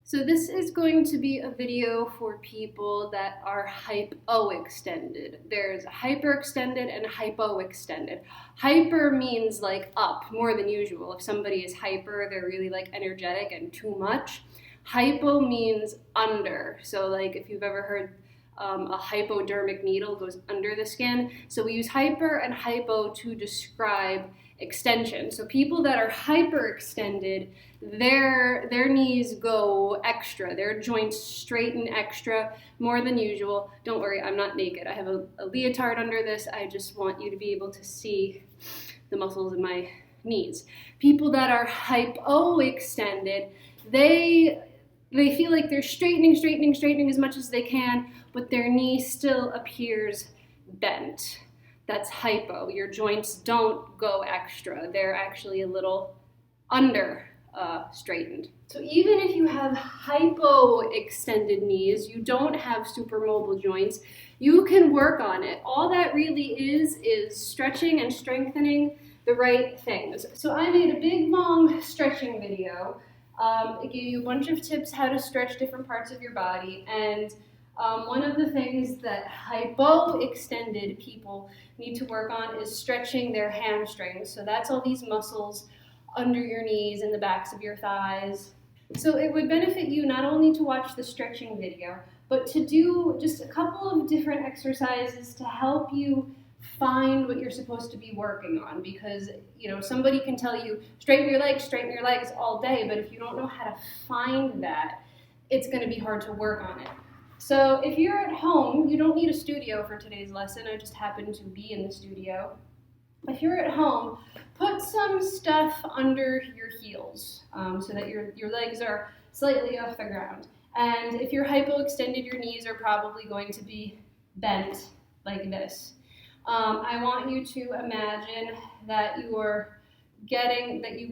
So this is going to be a video for people that are hypoextended. There's hyperextended and hypoextended. Hyper means like up, more than usual. If somebody is hyper, they're really like energetic and too much. Hypo means under. So like if you've ever heard a hypodermic needle goes under the skin. So we use hyper and hypo to describe extension. So people that are hyperextended, their knees go extra, their joints straighten extra, more than usual. Don't worry, I'm not naked. I have a leotard under this. I just want you to be able to see the muscles in my knees. People that are hypoextended, they feel like they're straightening as much as they can, but their knee still appears bent. That's hypo. Your joints don't go extra. They're actually a little under straightened. So even if you have hypoextended knees, you don't have supermobile joints, you can work on it. All that really is stretching and strengthening the right things. So I made a big, long stretching video. It gave you a bunch of tips how to stretch different parts of your body, and one of the things that hypoextended people need to work on is stretching their hamstrings. So that's all these muscles under your knees and the backs of your thighs. So it would benefit you not only to watch the stretching video, but to do just a couple of different exercises to help you find what you're supposed to be working on, because somebody can tell you straighten your legs all day, but if you don't know how to find that, it's going to be hard to work on it. So if you're at home, you don't need a studio for today's lesson. I just happen to be in the studio. If you're at home, put some stuff under your heels so that your legs are slightly off the ground. And if you're hypoextended, your knees are probably going to be bent like this. I want you to imagine that you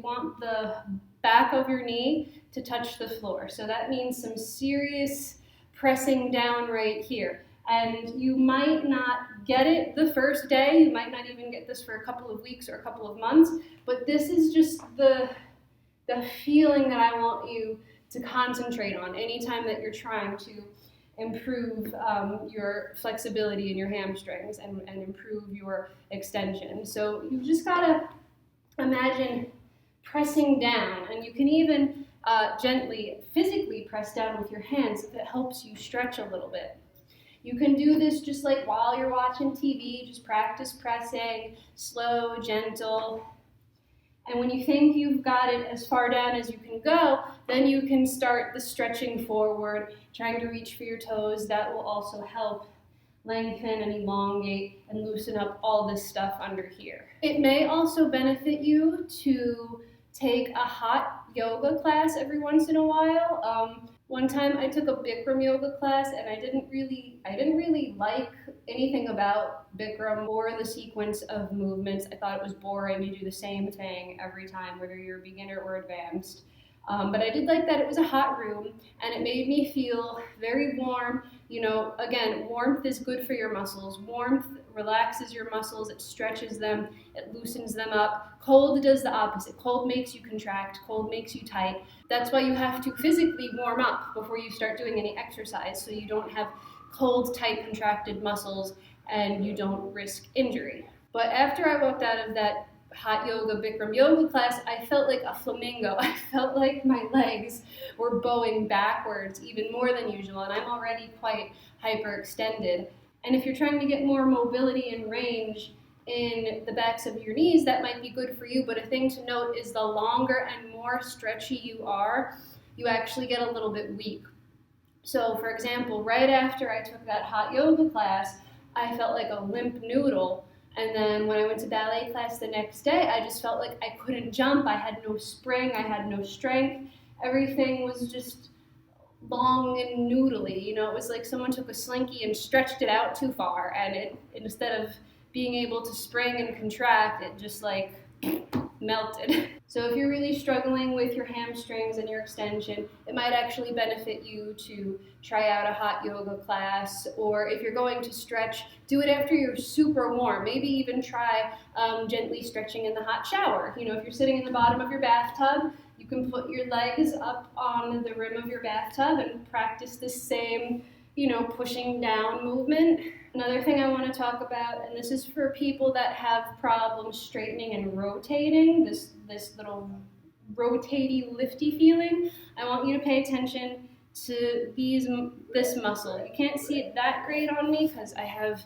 want the back of your knee to touch the floor. So that means some serious pressing down right here. And you might not get it the first day. You might not even get this for a couple of weeks or a couple of months. But this is just the feeling that I want you to concentrate on anytime that you're trying to improve your flexibility in your hamstrings and improve your extension. So you just gotta imagine pressing down, and you can even gently, physically press down with your hands if it helps you stretch a little bit. You can do this just like while you're watching TV, just practice pressing, slow, gentle. And when you think you've got it as far down as you can go, then you can start the stretching forward, trying to reach for your toes. That will also help lengthen and elongate and loosen up all this stuff under here. It may also benefit you to take a hot yoga class every once in a while. One time I took a Bikram yoga class, and I didn't really like anything about Bikram or the sequence of movements. I thought it was boring to do the same thing every time, whether you're a beginner or advanced. But I did like that it was a hot room, and it made me feel very warm. Again, warmth is good for your muscles. Warmth relaxes your muscles, it stretches them, it loosens them up. Cold does the opposite. Cold makes you contract, cold makes you tight. That's why you have to physically warm up before you start doing any exercise, so you don't have cold, tight, contracted muscles and you don't risk injury. But after I walked out of that hot yoga Bikram yoga class, I felt like a flamingo. I felt like my legs were bowing backwards even more than usual, and I'm already quite hyperextended. And if you're trying to get more mobility and range in the backs of your knees, that might be good for you. But a thing to note is the longer and more stretchy you are, you actually get a little bit weak. So for example, right after I took that hot yoga class, I felt like a limp noodle. And then when I went to ballet class the next day, I just felt like I couldn't jump. I had no spring, I had no strength. Everything was just long and noodly. It was like someone took a slinky and stretched it out too far, and it, instead of being able to spring and contract, it just like melted. So if you're really struggling with your hamstrings and your extension, it might actually benefit you to try out a hot yoga class, or if you're going to stretch, do it after you're super warm. Maybe even try gently stretching in the hot shower. You know, if you're sitting in the bottom of your bathtub, you can put your legs up on the rim of your bathtub and practice the same, you know, pushing down movement. Another thing I want to talk about, and this is for people that have problems straightening and rotating, this little rotatey, lifty feeling, I want you to pay attention to this muscle. You can't see it that great on me because I have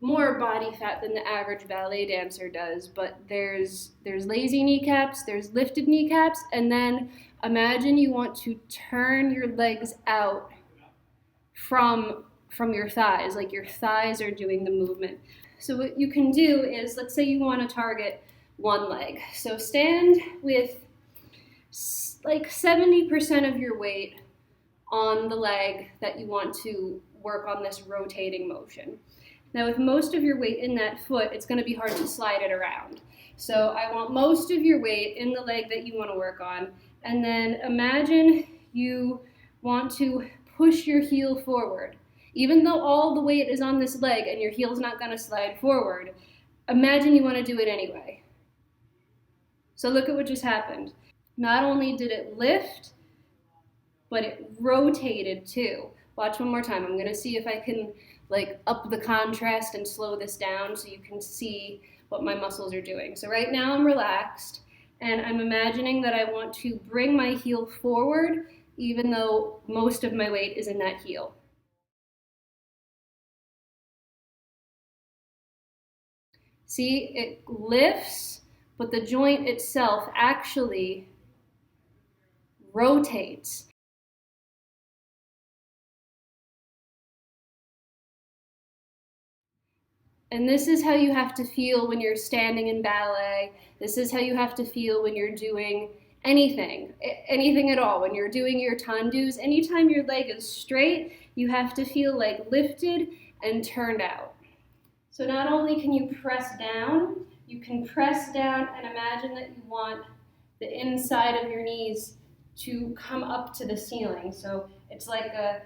more body fat than the average ballet dancer does, but there's lazy kneecaps, there's lifted kneecaps, and then imagine you want to turn your legs out from your thighs, like your thighs are doing the movement. So what you can do is, let's say you want to target one leg. So stand with like 70% of your weight on the leg that you want to work on this rotating motion. Now with most of your weight in that foot, it's going to be hard to slide it around. So I want most of your weight in the leg that you want to work on, and then imagine you want to push your heel forward. Even though all the weight is on this leg and your heel's not going to slide forward, imagine you want to do it anyway. So look at what just happened. Not only did it lift, but it rotated too. Watch one more time. I'm going to see if I can like up the contrast and slow this down so you can see what my muscles are doing. So right now I'm relaxed and I'm imagining that I want to bring my heel forward even though most of my weight is in that heel. See, it lifts, but the joint itself actually rotates. And this is how you have to feel when you're standing in ballet. This is how you have to feel when you're doing anything at all. When you're doing your tendus, anytime your leg is straight, you have to feel like lifted and turned out. So not only can you press down, you can press down and imagine that you want the inside of your knees to come up to the ceiling. So it's like a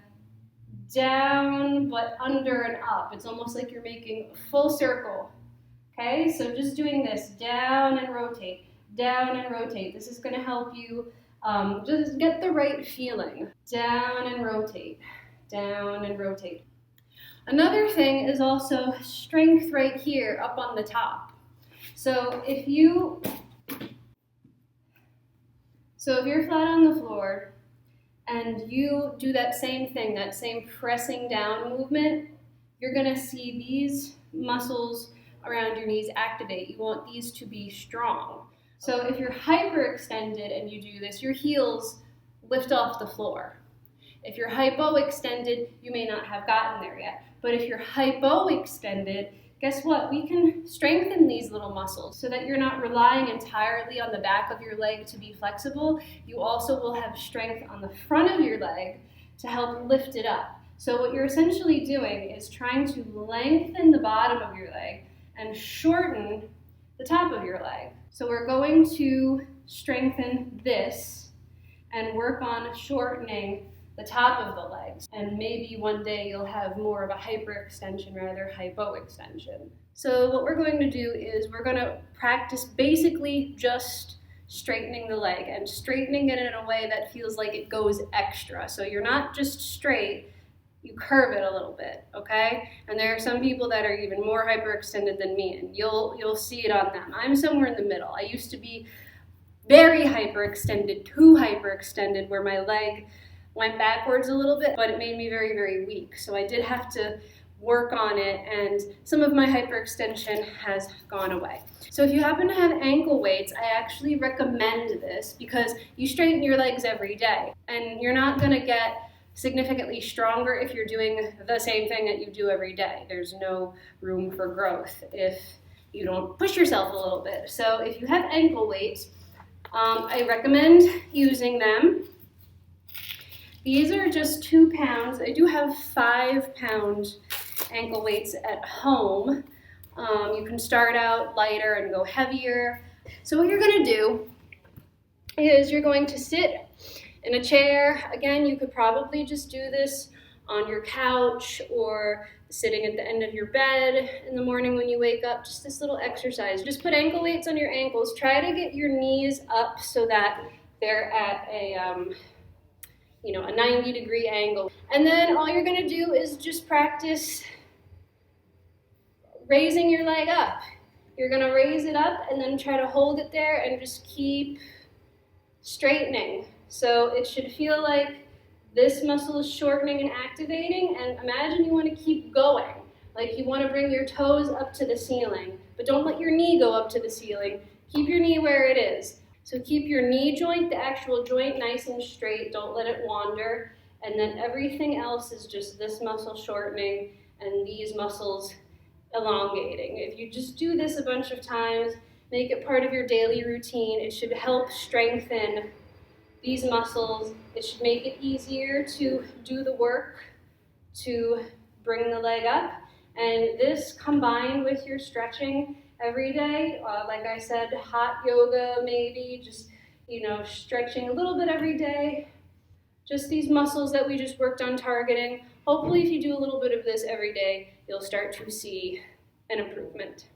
down but under and up. It's almost like you're making a full circle. Okay, so just doing this, down and rotate, down and rotate. This is going to help you just get the right feeling. Down and rotate, down and rotate. Another thing is also strength right here up on the top. So if you're flat on the floor and you do that same thing, that same pressing down movement, you're going to see these muscles around your knees activate. You want these to be strong. So if you're hyperextended and you do this, your heels lift off the floor. If you're hypoextended, you may not have gotten there yet. But if you're hypoextended, guess what? We can strengthen these little muscles so that you're not relying entirely on the back of your leg to be flexible. You also will have strength on the front of your leg to help lift it up. So what you're essentially doing is trying to lengthen the bottom of your leg and shorten the top of your leg. So we're going to strengthen this and work on shortening the top of the legs, and maybe one day you'll have more of a hyperextension rather hypoextension. So what we're going to do is we're going to practice basically just straightening the leg and straightening it in a way that feels like it goes extra. So you're not just straight, you curve it a little bit, okay? And there are some people that are even more hyperextended than me, and you'll see it on them. I'm somewhere in the middle. I used to be very hyperextended, too hyperextended, where my leg went backwards a little bit, but it made me very, very weak. So I did have to work on it, and some of my hyperextension has gone away. So if you happen to have ankle weights, I actually recommend this because you straighten your legs every day, and you're not gonna get significantly stronger if you're doing the same thing that you do every day. There's no room for growth if you don't push yourself a little bit. So if you have ankle weights, I recommend using them. These are just 2 pounds. I do have 5-pound ankle weights at home. You can start out lighter and go heavier. So what you're going to do is you're going to sit in a chair. Again, you could probably just do this on your couch or sitting at the end of your bed in the morning when you wake up, just this little exercise. Just put ankle weights on your ankles. Try to get your knees up so that they're at a 90-degree angle. And then all you're gonna do is just practice raising your leg up. You're gonna raise it up and then try to hold it there and just keep straightening. So it should feel like this muscle is shortening and activating, and imagine you want to keep going. Like you want to bring your toes up to the ceiling, but don't let your knee go up to the ceiling. Keep your knee where it is. So keep your knee joint, the actual joint, nice and straight. Don't let it wander. And then everything else is just this muscle shortening and these muscles elongating. If you just do this a bunch of times, make it part of your daily routine, it should help strengthen these muscles. It should make it easier to do the work to bring the leg up. And this combined with your stretching every day, like I said, hot yoga maybe, just stretching a little bit every day. Just these muscles that we just worked on targeting. Hopefully if you do a little bit of this every day, you'll start to see an improvement.